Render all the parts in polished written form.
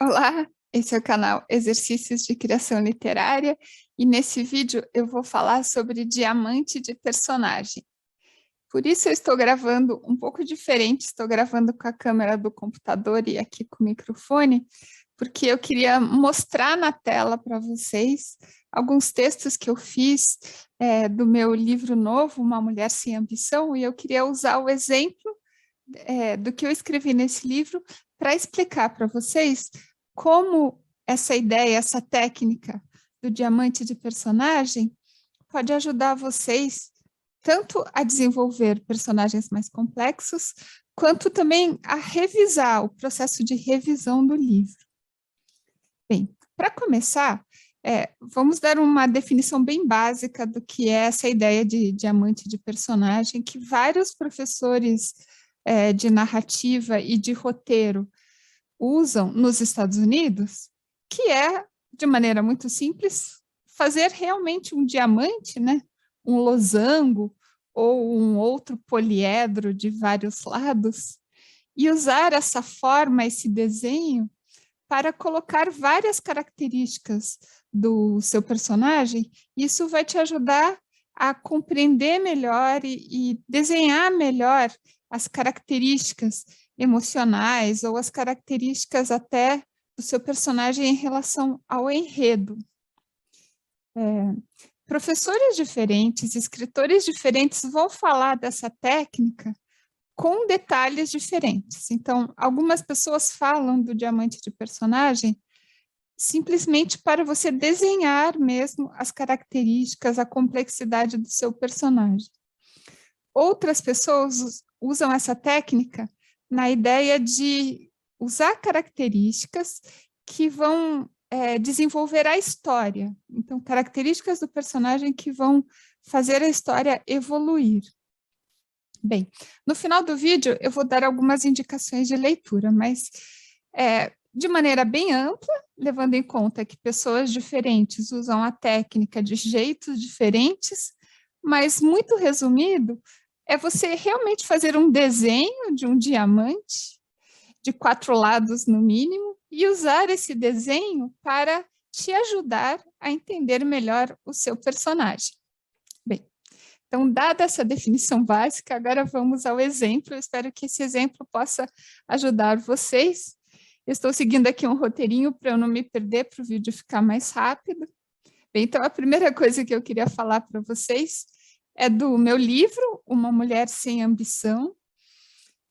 Olá, esse é o canal Exercícios de Criação Literária e nesse vídeo eu vou falar sobre diamante de personagem. Por isso eu estou gravando um pouco diferente, estou gravando com a câmera do computador e aqui com o microfone, porque eu queria mostrar na tela para vocês alguns textos que eu fiz do meu livro novo, Uma Mulher Sem Ambição, e eu queria usar o exemplo do que eu escrevi nesse livro para explicar para vocês como essa ideia, essa técnica do diamante de personagem pode ajudar vocês tanto a desenvolver personagens mais complexos, quanto também a revisar o processo de revisão do livro. Bem, para começar, vamos dar uma definição bem básica do que é essa ideia de diamante de personagem, que vários professores de narrativa e de roteiro usam nos Estados Unidos, que é, de maneira muito simples, fazer realmente um diamante, né? Um losango ou um outro poliedro de vários lados, e usar essa forma, esse desenho, para colocar várias características do seu personagem. Isso vai te ajudar a compreender melhor e desenhar melhor as características emocionais ou as características até do seu personagem em relação ao enredo. Professores diferentes, escritores diferentes vão falar dessa técnica com detalhes diferentes. Então, algumas pessoas falam do diamante de personagem simplesmente para você desenhar mesmo as características, a complexidade do seu personagem. Outras pessoas usam essa técnica na ideia de usar características que vão desenvolver a história. Então, características do personagem que vão fazer a história evoluir. Bem, no final do vídeo eu vou dar algumas indicações de leitura, mas de maneira bem ampla, levando em conta que pessoas diferentes usam a técnica de jeitos diferentes, mas muito resumido, é você realmente fazer um desenho de um diamante, de 4 lados no mínimo, e usar esse desenho para te ajudar a entender melhor o seu personagem. Bem, então, dada essa definição básica, agora vamos ao exemplo. Eu espero que esse exemplo possa ajudar vocês. Eu estou seguindo aqui um roteirinho para eu não me perder, para o vídeo ficar mais rápido. Bem, então, a primeira coisa que eu queria falar para vocês é do meu livro, Uma Mulher Sem Ambição.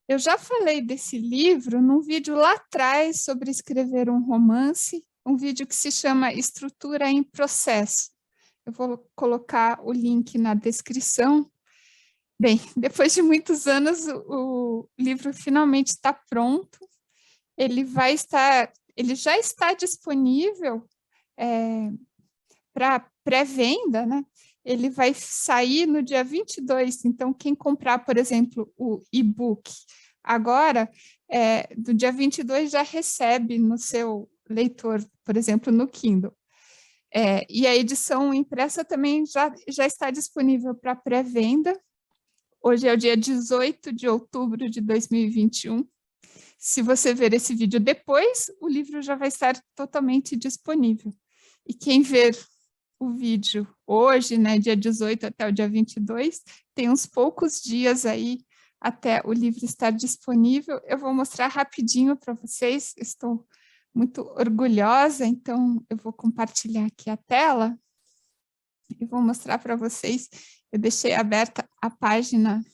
Eu já falei desse livro num vídeo lá atrás sobre escrever um romance, um vídeo que se chama Estrutura em Processo. Eu vou colocar o link na descrição. Bem, depois de muitos anos, o livro finalmente está pronto. Ele já está disponível para pré-venda, né? Ele vai sair no dia 22, então quem comprar, por exemplo, o e-book agora, do dia 22 já recebe no seu leitor, por exemplo, no Kindle. E a edição impressa também já está disponível para pré-venda. Hoje é o dia 18 de outubro de 2021. Se você ver esse vídeo depois, o livro já vai estar totalmente disponível. E quem ver o vídeo hoje, né, dia 18 até o dia 22, tem uns poucos dias aí até o livro estar disponível. Eu vou mostrar rapidinho para vocês, estou muito orgulhosa, então eu vou compartilhar aqui a tela e vou mostrar para vocês. Eu deixei aberta a página,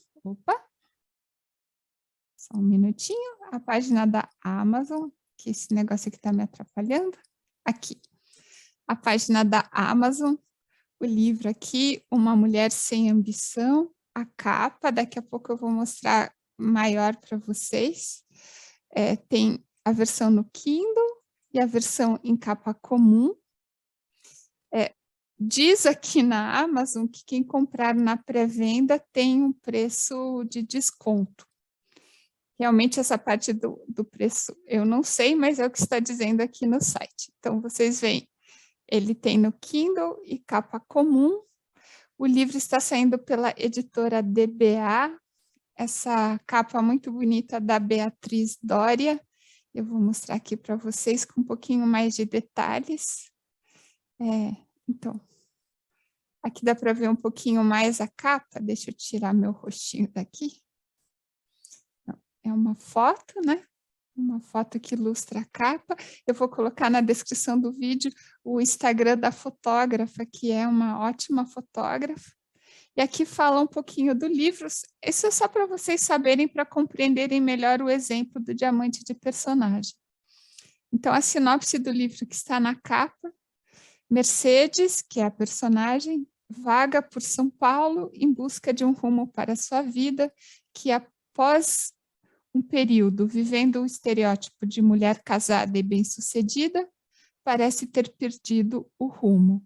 só um minutinho, a página da Amazon, que esse negócio aqui está me atrapalhando. Aqui, a página da Amazon, o livro aqui, Uma Mulher Sem Ambição, a capa, daqui a pouco eu vou mostrar maior para vocês. Tem a versão no Kindle e a versão em capa comum. Diz aqui na Amazon que quem comprar na pré-venda tem um preço de desconto. Realmente essa parte do preço eu não sei, mas é o que está dizendo aqui no site. Então, vocês veem, ele tem no Kindle e capa comum. O livro está saindo pela editora DBA, essa capa muito bonita da Beatriz Doria, Eu vou mostrar aqui para vocês com um pouquinho mais de detalhes. Então, aqui dá para ver um pouquinho mais a capa. Deixa eu tirar meu rostinho daqui. É uma foto, né? Uma foto que ilustra a capa. Eu vou colocar na descrição do vídeo o Instagram da fotógrafa, que é uma ótima fotógrafa. E aqui fala um pouquinho do livro. Isso é só para vocês saberem, para compreenderem melhor o exemplo do diamante de personagem. Então, a sinopse do livro que está na capa: Mercedes, que é a personagem, vaga por São Paulo em busca de um rumo para a sua vida, que após um período vivendo o estereótipo de mulher casada e bem-sucedida, parece ter perdido o rumo.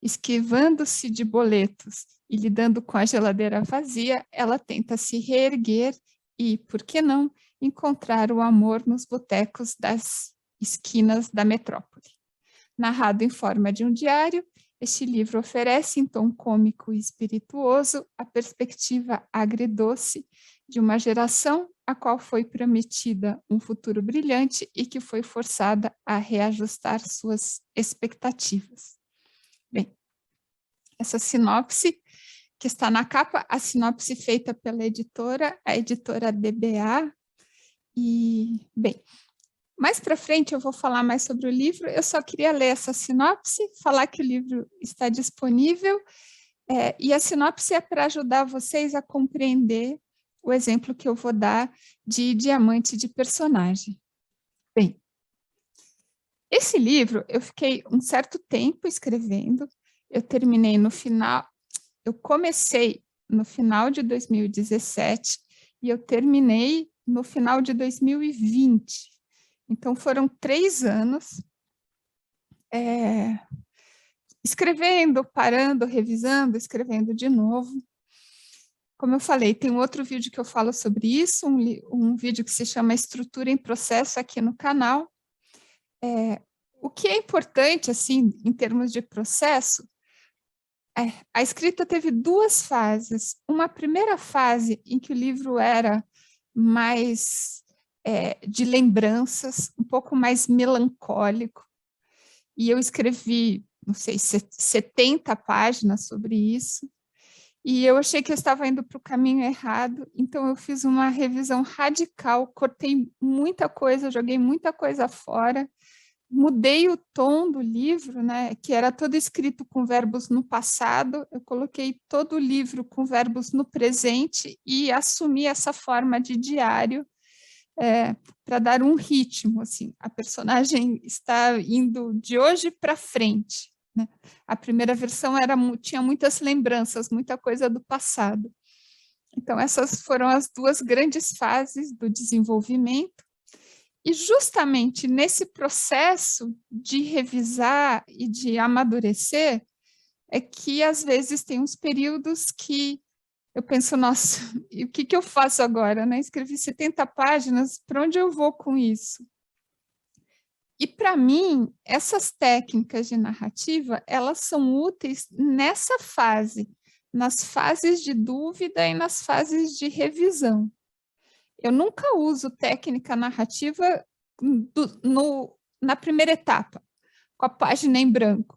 Esquivando-se de boletos e lidando com a geladeira vazia, ela tenta se reerguer e, por que não, encontrar o amor nos botecos das esquinas da metrópole. Narrado em forma de um diário, este livro oferece, em tom cômico e espirituoso, a perspectiva agridoce de uma geração a qual foi prometida um futuro brilhante e que foi forçada a reajustar suas expectativas. Bem, essa sinopse que está na capa, a sinopse feita pela editora, a editora DBA, e, bem, mais para frente eu vou falar mais sobre o livro. Eu só queria ler essa sinopse, falar que o livro está disponível, e a sinopse é para ajudar vocês a compreender o exemplo que eu vou dar de diamante de personagem. Bem, esse livro eu fiquei um certo tempo escrevendo, eu terminei no final, eu comecei no final de 2017 e eu terminei no final de 2020. Então, foram 3 anos escrevendo, parando, revisando, escrevendo de novo. Como eu falei, tem um outro vídeo que eu falo sobre isso, um vídeo que se chama Estrutura em Processo aqui no canal. O que é importante, assim, em termos de processo, a escrita teve 2 fases. Uma primeira fase em que o livro era mais de lembranças, um pouco mais melancólico, e eu escrevi, não sei, 70 páginas sobre isso, e eu achei que eu estava indo para o caminho errado, então eu fiz uma revisão radical, cortei muita coisa, joguei muita coisa fora, mudei o tom do livro, né, que era todo escrito com verbos no passado, eu coloquei todo o livro com verbos no presente e assumi essa forma de diário, para dar um ritmo, assim, a personagem está indo de hoje para frente, né? A primeira versão tinha muitas lembranças, muita coisa do passado. Então, essas foram as 2 grandes fases do desenvolvimento, e justamente nesse processo de revisar e de amadurecer, é que às vezes tem uns períodos que eu penso, nossa, e o que eu faço agora, né? Escrevi 70 páginas, para onde eu vou com isso? E para mim, essas técnicas de narrativa, elas são úteis nessa fase, nas fases de dúvida e nas fases de revisão. Eu nunca uso técnica narrativa na primeira etapa, com a página em branco.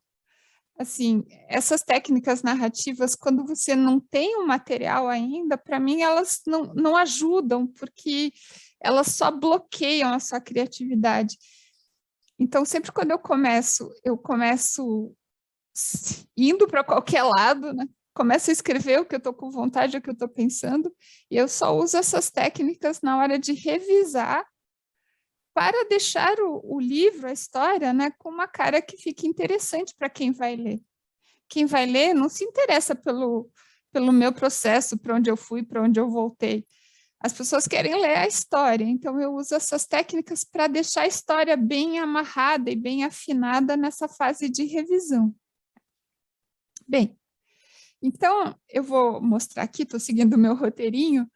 Assim, essas técnicas narrativas, quando você não tem um material ainda, para mim elas não ajudam, porque elas só bloqueiam a sua criatividade. Então, sempre quando eu começo indo para qualquer lado, né? Começo a escrever o que eu estou com vontade, o que eu estou pensando, e eu só uso essas técnicas na hora de revisar para deixar o livro, a história, né, com uma cara que fique interessante para quem vai ler. Quem vai ler não se interessa pelo meu processo, para onde eu fui, para onde eu voltei. As pessoas querem ler a história, então eu uso essas técnicas para deixar a história bem amarrada e bem afinada nessa fase de revisão. Bem, então eu vou mostrar aqui, estou seguindo o meu roteirinho,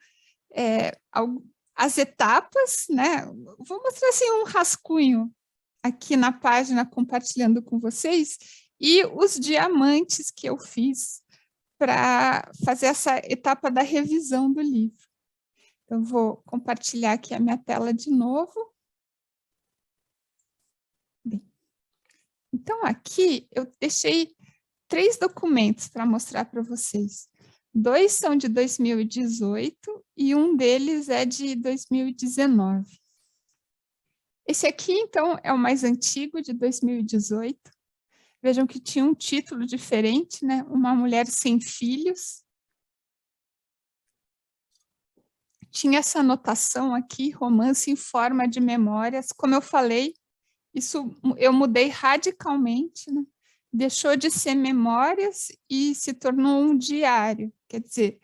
as etapas, né? Vou mostrar assim um rascunho aqui na página, compartilhando com vocês, e os diamantes que eu fiz para fazer essa etapa da revisão do livro. Então, vou compartilhar aqui a minha tela de novo. Então, aqui eu deixei 3 documentos para mostrar para vocês. 2 são de 2018 e um deles é de 2019. Esse aqui, então, é o mais antigo, de 2018. Vejam que tinha um título diferente, né? Uma mulher sem filhos. Tinha essa anotação aqui, romance em forma de memórias. Como eu falei, isso eu mudei radicalmente, né? Deixou de ser memórias e se tornou um diário. Quer dizer,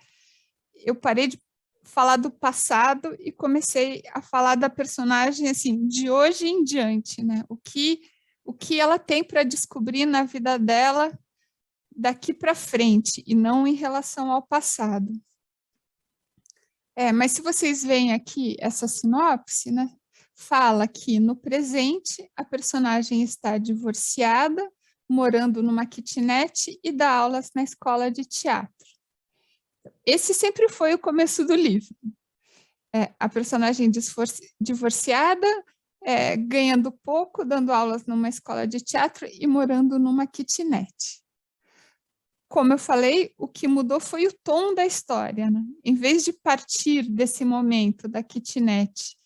eu parei de falar do passado e comecei a falar da personagem assim, de hoje em diante, né? O que ela tem para descobrir na vida dela daqui para frente e não em relação ao passado. Mas se vocês veem aqui essa sinopse, né? Fala que no presente a personagem está divorciada, morando numa kitnet e dá aulas na escola de teatro. Esse sempre foi o começo do livro. A personagem divorciada, ganhando pouco, dando aulas numa escola de teatro e morando numa kitnet. Como eu falei, o que mudou foi o tom da história, né? Em vez de partir desse momento da kitnet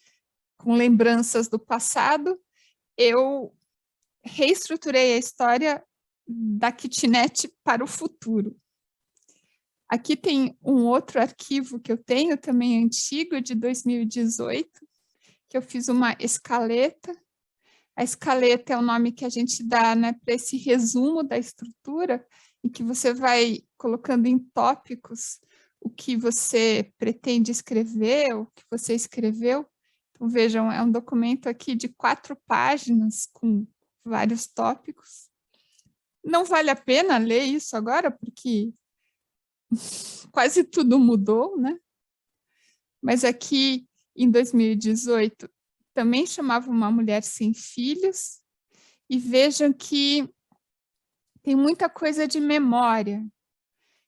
com lembranças do passado, eu reestruturei a história da kitnet para o futuro. Aqui tem um outro arquivo que eu tenho, também antigo, de 2018, que eu fiz uma escaleta. A escaleta é o nome que a gente dá, né, para esse resumo da estrutura, em que você vai colocando em tópicos o que você pretende escrever, o que você escreveu. Então, vejam, é um documento aqui de 4 páginas, com vários tópicos. Não vale a pena ler isso agora, porque quase tudo mudou, né? Mas aqui, em 2018, também chamava Uma Mulher Sem Filhos, e vejam que tem muita coisa de memória.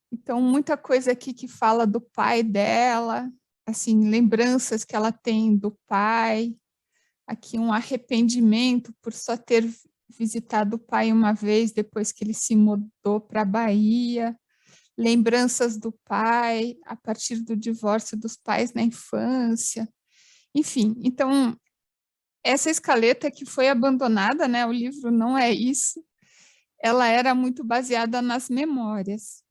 Então, muita coisa aqui que fala do pai dela, assim, lembranças que ela tem do pai, aqui um arrependimento por só ter visitado o pai uma vez depois que ele se mudou para a Bahia, lembranças do pai a partir do divórcio dos pais na infância, enfim. Então, essa escaleta que foi abandonada, né, o livro não é isso, ela era muito baseada nas memórias.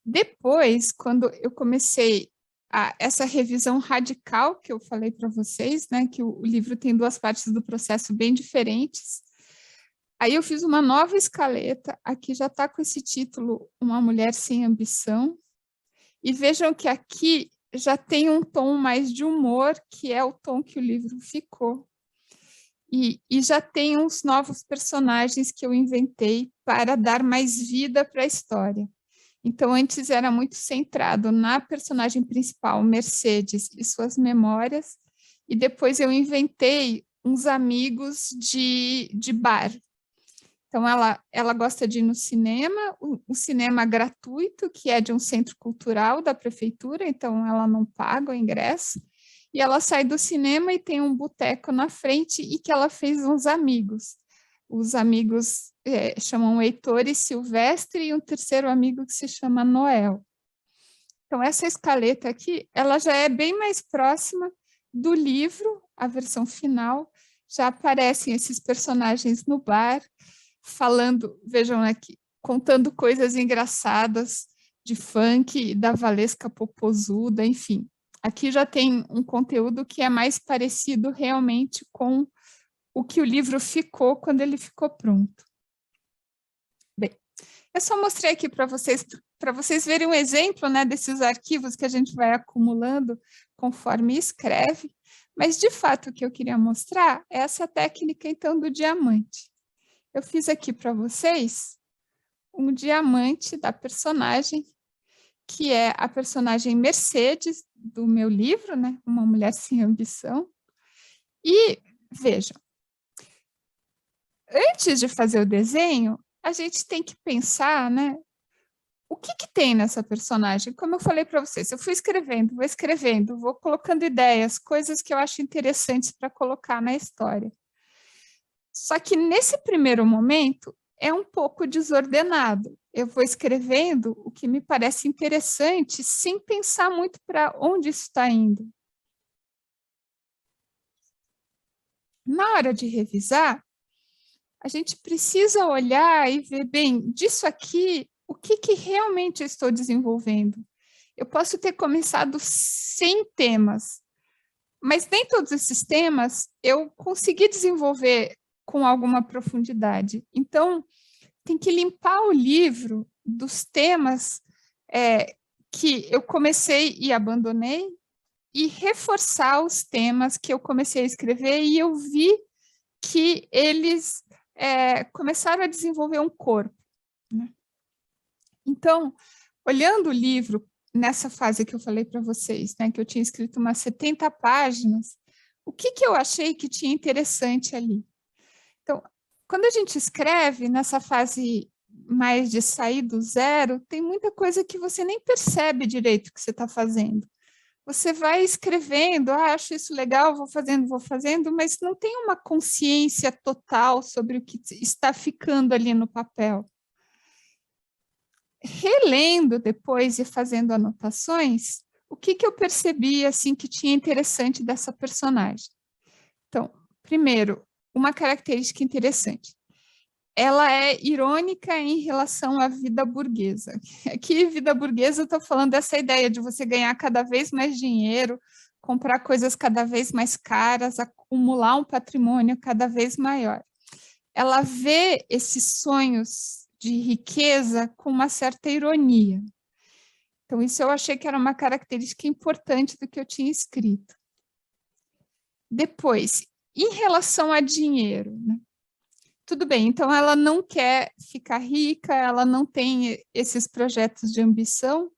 Depois, quando eu comecei essa revisão radical que eu falei para vocês, né, que o livro tem 2 partes do processo bem diferentes, aí eu fiz uma nova escaleta, aqui já está com esse título, Uma Mulher Sem Ambição, e vejam que aqui já tem um tom mais de humor, que é o tom que o livro ficou. E já tem uns novos personagens que eu inventei para dar mais vida para a história. Então, antes era muito centrado na personagem principal, Mercedes, e suas memórias, e depois eu inventei uns amigos de bar. Então, ela gosta de ir no cinema, o cinema gratuito, que é de um centro cultural da prefeitura, então ela não paga o ingresso, e ela sai do cinema e tem um boteco na frente e que ela fez uns amigos. Os amigos chamam Heitor e Silvestre e um terceiro amigo que se chama Noel. Então, essa escaleta aqui, ela já é bem mais próxima do livro, a versão final, já aparecem esses personagens no bar, falando, vejam aqui, contando coisas engraçadas de funk, da Valesca Popozuda, enfim. Aqui já tem um conteúdo que é mais parecido realmente com o que o livro ficou quando ele ficou pronto. Bem, eu só mostrei aqui para vocês verem um exemplo, né, desses arquivos que a gente vai acumulando conforme escreve, mas de fato o que eu queria mostrar é essa técnica então do diamante. Eu fiz aqui para vocês um diamante da personagem, que é a personagem Mercedes do meu livro, né, Uma Mulher Sem Ambição. E vejam, antes de fazer o desenho, a gente tem que pensar, né, o que tem nessa personagem? Como eu falei para vocês, eu fui escrevendo, vou colocando ideias, coisas que eu acho interessantes para colocar na história. Só que nesse primeiro momento é um pouco desordenado. Eu vou escrevendo o que me parece interessante, sem pensar muito para onde isso está indo. Na hora de revisar, a gente precisa olhar e ver, bem, disso aqui, o que realmente eu estou desenvolvendo? Eu posso ter começado 100 temas, mas nem todos esses temas eu consegui desenvolver com alguma profundidade. Então, tem que limpar o livro dos temas que eu comecei e abandonei e reforçar os temas que eu comecei a escrever e eu vi que eles começaram a desenvolver um corpo, né? Então, olhando o livro, nessa fase que eu falei para vocês, né, que eu tinha escrito umas 70 páginas, o que eu achei que tinha interessante ali? Então, quando a gente escreve nessa fase mais de sair do zero, tem muita coisa que você nem percebe direito o que você está fazendo. Você vai escrevendo, acho isso legal, vou fazendo, mas não tem uma consciência total sobre o que está ficando ali no papel. Relendo depois e fazendo anotações, o que eu percebi assim que tinha interessante dessa personagem? Então, primeiro, uma característica interessante. Ela é irônica em relação à vida burguesa. Aqui, vida burguesa, eu estou falando dessa ideia de você ganhar cada vez mais dinheiro, comprar coisas cada vez mais caras, acumular um patrimônio cada vez maior. Ela vê esses sonhos de riqueza com uma certa ironia. Então, isso eu achei que era uma característica importante do que eu tinha escrito. Depois, em relação a dinheiro, né? Tudo bem, então ela não quer ficar rica, ela não tem esses projetos de ambição,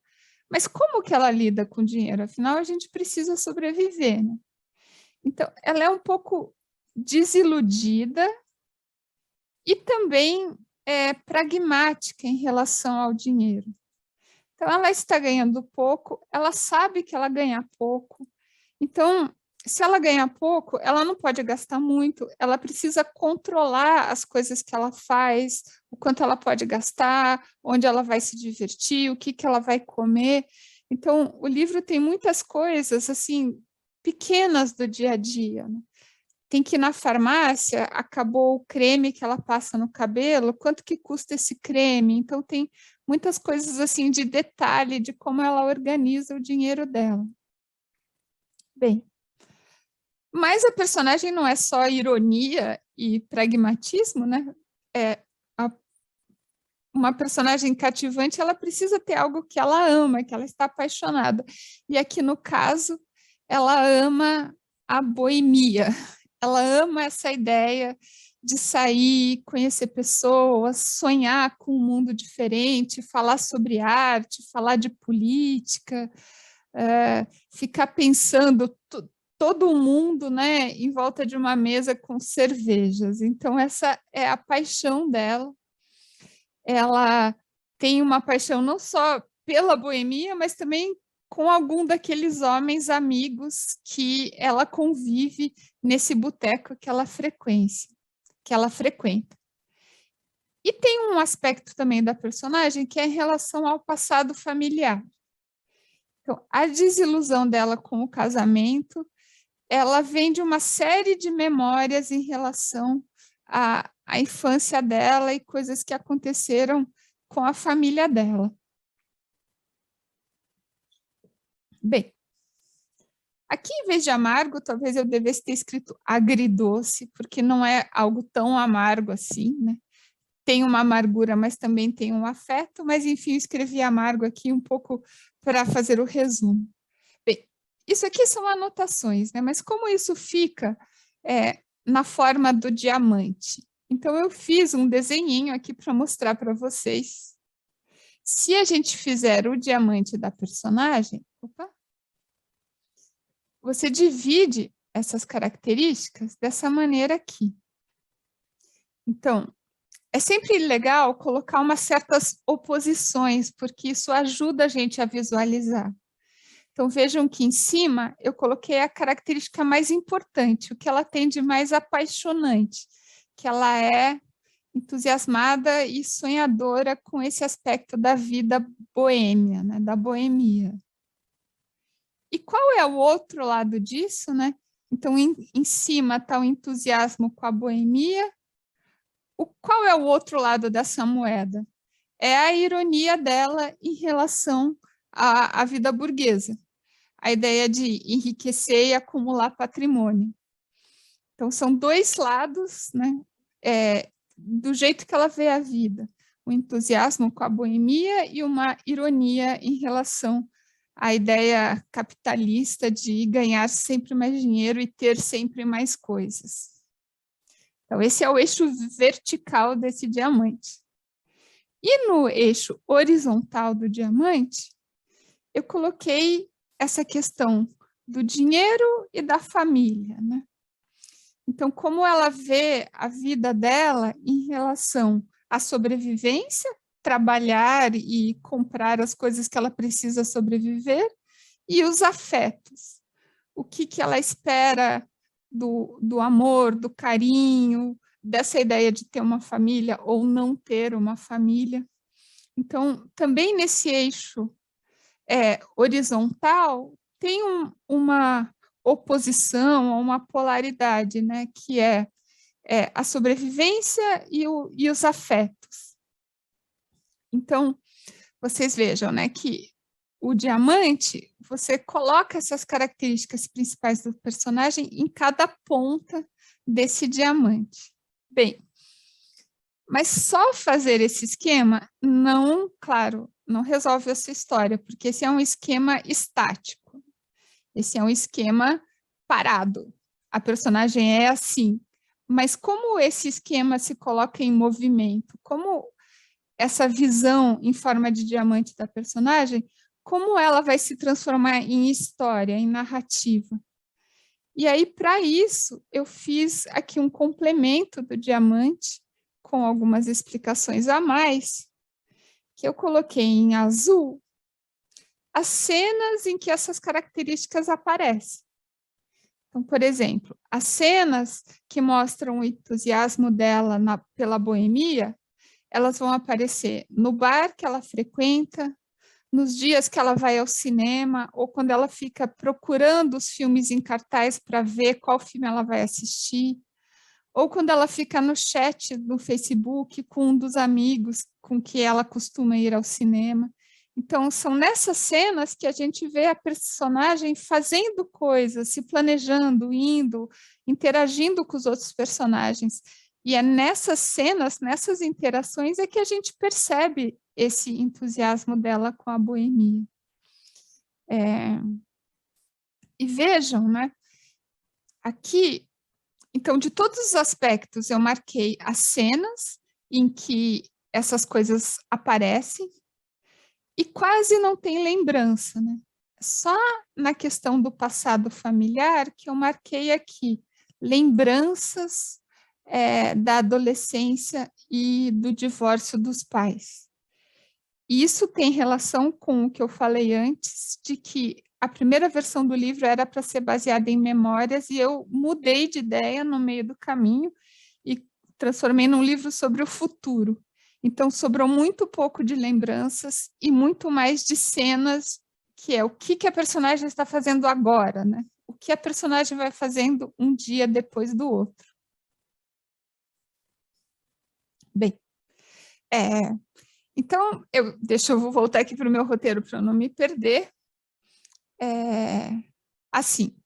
mas como que ela lida com dinheiro? Afinal, a gente precisa sobreviver, né? Então, ela é um pouco desiludida e também pragmática em relação ao dinheiro. Então, ela está ganhando pouco, ela sabe que ela ganha pouco, então se ela ganha pouco, ela não pode gastar muito, ela precisa controlar as coisas que ela faz, o quanto ela pode gastar, onde ela vai se divertir, o que ela vai comer. Então, o livro tem muitas coisas, assim, pequenas do dia a dia, né? Tem que ir na farmácia, acabou o creme que ela passa no cabelo, quanto que custa esse creme? Então, tem muitas coisas, assim, de detalhe de como ela organiza o dinheiro dela. Bem, mas a personagem não é só ironia e pragmatismo, né? Uma personagem cativante, ela precisa ter algo que ela ama, que ela está apaixonada. E aqui, no caso, ela ama a boemia. Ela ama essa ideia de sair, conhecer pessoas, sonhar com um mundo diferente, falar sobre arte, falar de política, ficar pensando todo mundo, né, em volta de uma mesa com cervejas. Então, essa é a paixão dela. Ela tem uma paixão não só pela boemia, mas também com algum daqueles homens amigos que ela convive nesse boteco que ela frequenta. E tem um aspecto também da personagem que é em relação ao passado familiar. Então, a desilusão dela com o casamento, ela vem de uma série de memórias em relação à infância dela e coisas que aconteceram com a família dela. Bem, aqui, em vez de amargo, talvez eu devesse ter escrito agridoce, porque não é algo tão amargo assim, né? Tem uma amargura, mas também tem um afeto, mas enfim, eu escrevi amargo aqui um pouco para fazer o resumo. Bem, isso aqui são anotações, né? Mas como isso fica na forma do diamante? Então, eu fiz um desenhinho aqui para mostrar para vocês. Se a gente fizer o diamante da personagem, você divide essas características dessa maneira aqui. Então, é sempre legal colocar umas certas oposições, porque isso ajuda a gente a visualizar. Então, vejam que em cima eu coloquei a característica mais importante, o que ela tem de mais apaixonante, que ela é entusiasmada e sonhadora com esse aspecto da vida boêmia, né, da boemia. E qual é o outro lado disso, né? Então, em cima está o entusiasmo com a boemia. Qual é o outro lado dessa moeda? É a ironia dela em relação à vida burguesa. A ideia de enriquecer e acumular patrimônio. Então, são dois lados, né, do jeito que ela vê a vida. O entusiasmo com a boemia e uma ironia em relação à ideia capitalista de ganhar sempre mais dinheiro e ter sempre mais coisas. Então, esse é o eixo vertical desse diamante. E no eixo horizontal do diamante, eu coloquei essa questão do dinheiro e da família, né? Então, como ela vê a vida dela em relação à sobrevivência, trabalhar e comprar as coisas que ela precisa sobreviver, e os afetos. O que ela espera do amor, do carinho, dessa ideia de ter uma família ou não ter uma família. Então, também nesse eixo horizontal, tem uma oposição, uma polaridade, né, que é a sobrevivência e os afetos. Então, vocês vejam, né, que o diamante, você coloca essas características principais do personagem em cada ponta desse diamante. Bem, mas só fazer esse esquema não, claro, não resolve essa história, porque esse é um esquema estático. Esse é um esquema parado. A personagem é assim. Mas como esse esquema se coloca em movimento, como essa visão em forma de diamante da personagem, como ela vai se transformar em história, em narrativa. E aí, para isso, eu fiz aqui um complemento do diamante, com algumas explicações a mais, que eu coloquei em azul as cenas em que essas características aparecem. Então, por exemplo, as cenas que mostram o entusiasmo dela pela boemia, elas vão aparecer no bar que ela frequenta, nos dias que ela vai ao cinema, ou quando ela fica procurando os filmes em cartaz para ver qual filme ela vai assistir, ou quando ela fica no chat no Facebook com um dos amigos com que ela costuma ir ao cinema. Então, são nessas cenas que a gente vê a personagem fazendo coisas, se planejando, indo, interagindo com os outros personagens. E é nessas cenas, nessas interações, é que a gente percebe esse entusiasmo dela com a boemia. E vejam, né? Aqui, então, de todos os aspectos, eu marquei as cenas em que essas coisas aparecem, e quase não tem lembrança, né? Só na questão do passado familiar que eu marquei aqui lembranças da adolescência e do divórcio dos pais. E isso tem relação com o que eu falei antes, de que a primeira versão do livro era para ser baseada em memórias e eu mudei de ideia no meio do caminho e transformei num livro sobre o futuro. Então, sobrou muito pouco de lembranças e muito mais de cenas, que é o que a personagem está fazendo agora, né? O que a personagem vai fazendo um dia depois do outro. Bem, então, deixa eu voltar aqui para o meu roteiro para eu não me perder. Assim,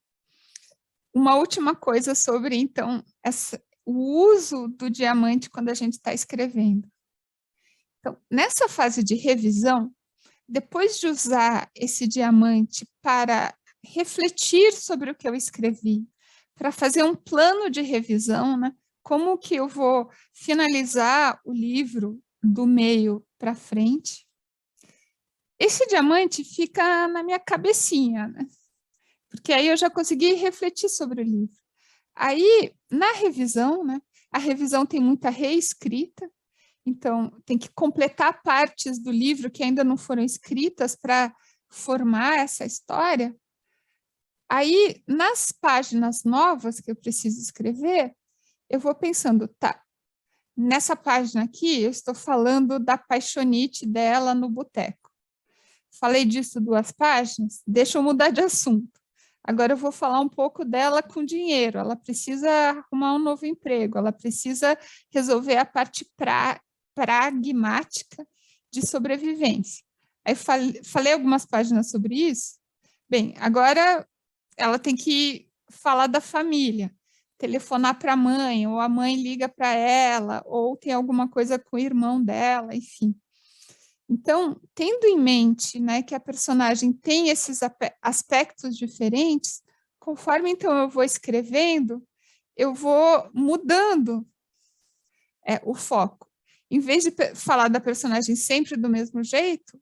uma última coisa sobre, então, o uso do diamante quando a gente está escrevendo. Então, nessa fase de revisão, depois de usar esse diamante para refletir sobre o que eu escrevi, para fazer um plano de revisão, né? Como que eu vou finalizar o livro do meio para frente, esse diamante fica na minha cabecinha, né? Porque aí eu já consegui refletir sobre o livro. Aí, na revisão, né? A revisão tem muita reescrita, então tem que completar partes do livro que ainda não foram escritas para formar essa história. Aí, nas páginas novas que eu preciso escrever, eu vou pensando, tá, nessa página aqui, eu estou falando da paixonite dela no boteco. Falei disso 2 páginas, deixa eu mudar de assunto. Agora eu vou falar um pouco dela com dinheiro. Ela precisa arrumar um novo emprego, ela precisa resolver a parte pragmática de sobrevivência. Aí falei algumas páginas sobre isso. Bem, agora ela tem que falar da família, telefonar para a mãe, ou a mãe liga para ela, ou tem alguma coisa com o irmão dela, enfim. Então, tendo em mente, né, que a personagem tem esses aspectos diferentes, conforme então eu vou escrevendo, eu vou mudando o foco. Em vez de falar da personagem sempre do mesmo jeito,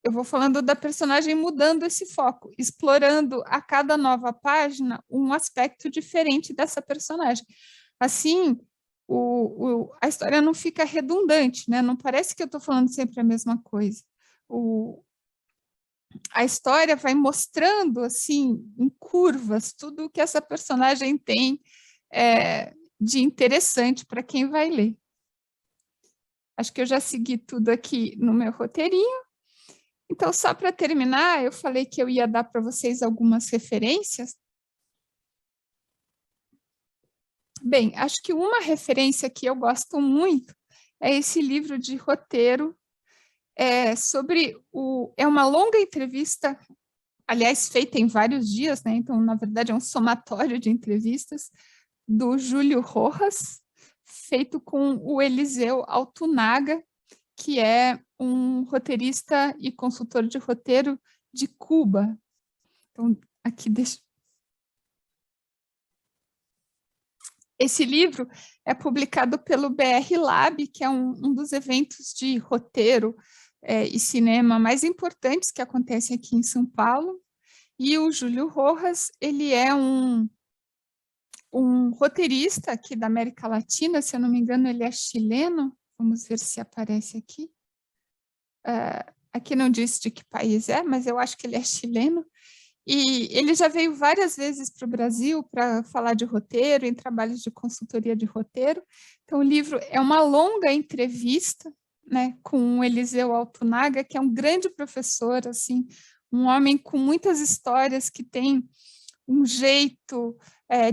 eu vou falando da personagem mudando esse foco, explorando a cada nova página um aspecto diferente dessa personagem. Assim, a história não fica redundante, né? Não parece que eu estou falando sempre a mesma coisa. A história vai mostrando, assim, em curvas, tudo o que essa personagem tem de interessante para quem vai ler. Acho que eu já segui tudo aqui no meu roteirinho. Então, só para terminar, eu falei que eu ia dar para vocês algumas referências. Bem, acho que uma referência que eu gosto muito é esse livro de roteiro é uma longa entrevista, aliás, feita em vários dias, né? Então, na verdade, é um somatório de entrevistas do Júlio Rojas, feito com o Eliseu Altunaga, que é um roteirista e consultor de roteiro de Cuba. Então, aqui deixa. Esse livro é publicado pelo BR Lab, que é um dos eventos de roteiro e cinema mais importantes que acontecem aqui em São Paulo. E o Júlio Rojas, ele é um roteirista aqui da América Latina, se eu não me engano, ele é chileno. Vamos ver se aparece aqui. Aqui não diz de que país é, mas eu acho que ele é chileno. E ele já veio várias vezes para o Brasil para falar de roteiro, em trabalhos de consultoria de roteiro. Então, o livro é uma longa entrevista, né, com o Eliseu Altunaga, que é um grande professor, assim, um homem com muitas histórias, que tem um jeito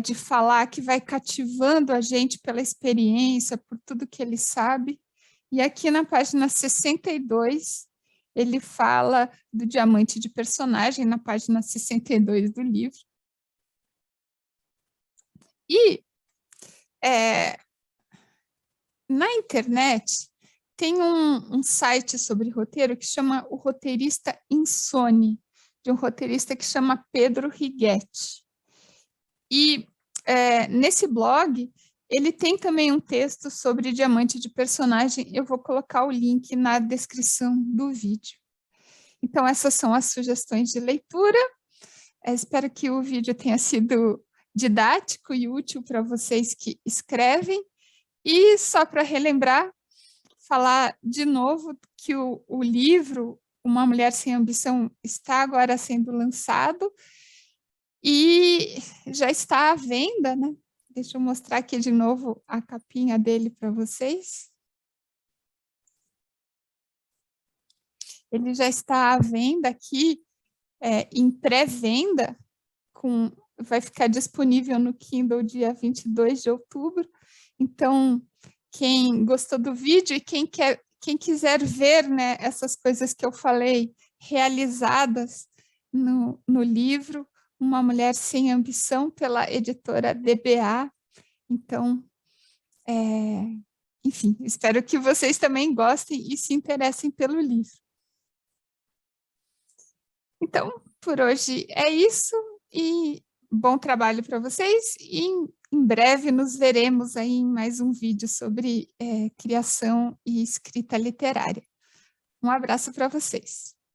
de falar que vai cativando a gente pela experiência, por tudo que ele sabe. E aqui na página 62, ele fala do diamante de personagem, na página 62 do livro. E na internet tem um site sobre roteiro que chama O Roteirista Insone, de um roteirista que chama Pedro Righetti. E nesse blog, ele tem também um texto sobre diamante de personagem. Eu vou colocar o link na descrição do vídeo. Então, essas são as sugestões de leitura. Espero que o vídeo tenha sido didático e útil para vocês que escrevem. E só para relembrar, falar de novo que o livro Uma Mulher Sem Ambição está agora sendo lançado e já está à venda, né? Deixa eu mostrar aqui de novo a capinha dele para vocês. Ele já está à venda aqui em pré-venda, vai ficar disponível no Kindle dia 22 de outubro. Então, quem gostou do vídeo e quem quiser ver, né, essas coisas que eu falei realizadas no livro Uma Mulher Sem Ambição, pela editora DBA. Então, enfim, espero que vocês também gostem e se interessem pelo livro. Então, por hoje é isso e bom trabalho para vocês e em breve nos veremos aí em mais um vídeo sobre criação e escrita literária. Um abraço para vocês.